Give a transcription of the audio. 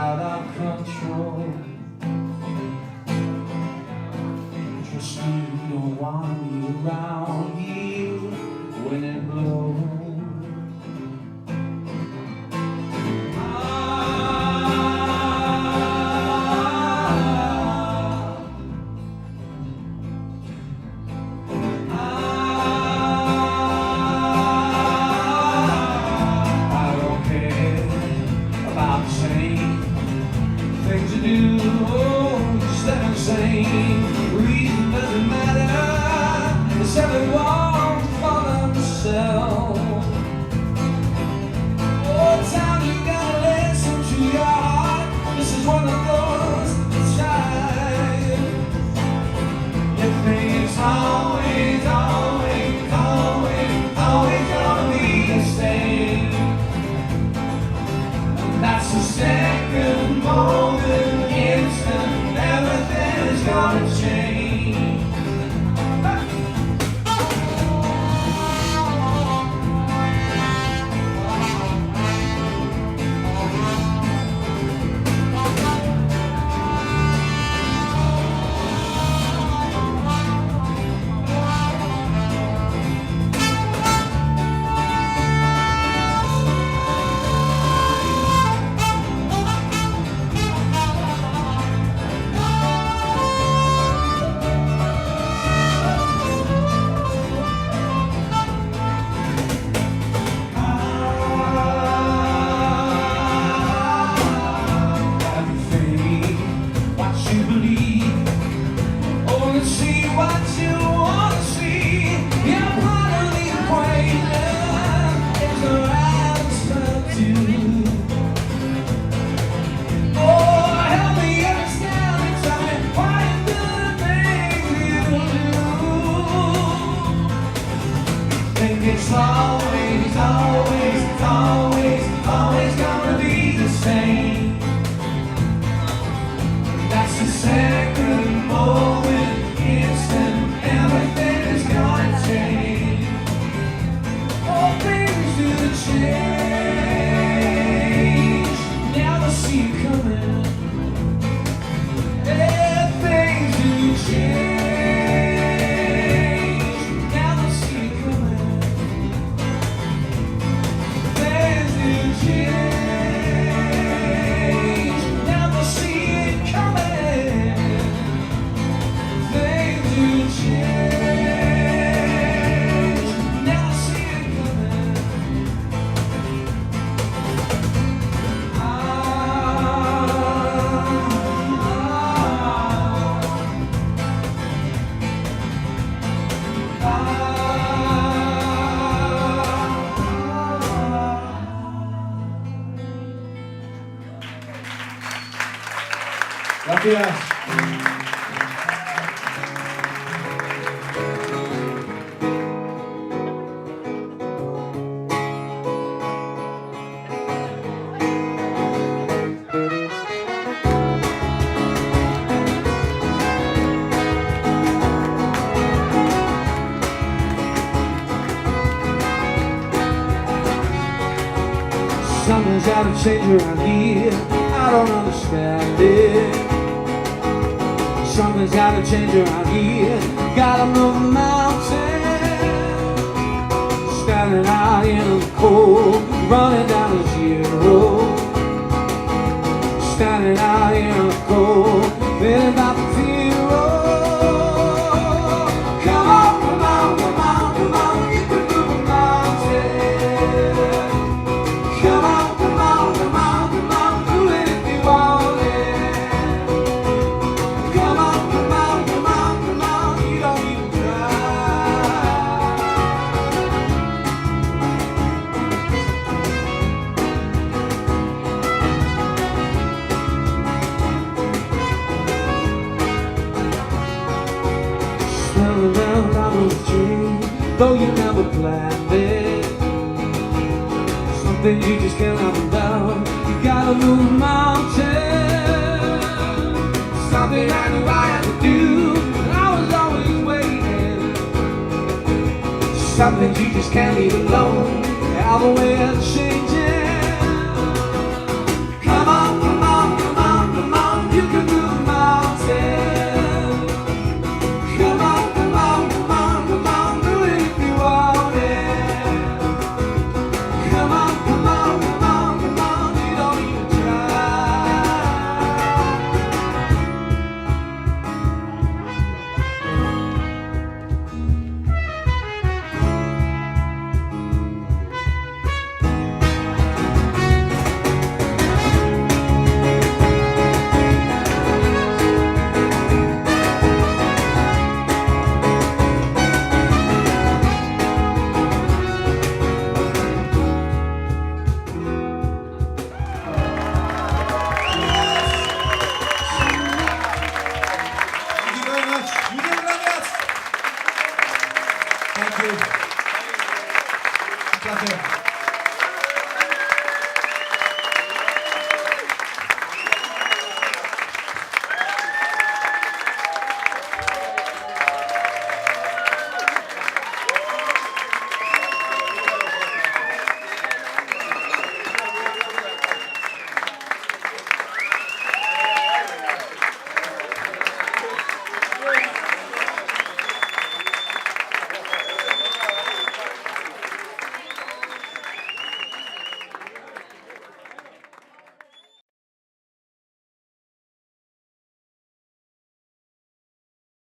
out of control. Trust me, don't want me around here when it blows. Things to do, just let them sing. Reason doesn't matter, it's everyone for themselves. Oh, time you gotta listen to your heart. This is one of those times. You think it's always, always, always, always gonna be the same. That's the second moment, instant, everything's gonna change. It's always, always, always, always gonna be the same. That's the second moment, instant, everything is gonna change. All things do change, never see it coming. Yeah, things do change. Gracias. Something's out of change around here, I don't understand it. Something's gotta change around here. Gotta move a mountain. Standing out in the cold, running down to zero. Standing out in the cold, feeling about the zero. Come on, come on, come on, come on, you can move a mountain. Come on, come on, come on, come on, do it if you want it. Though you never planned it, something you just can't have without. You gotta move a mountain. Something I knew I had to do, and I was always waiting. Something you just can't leave alone. Have a way of changing.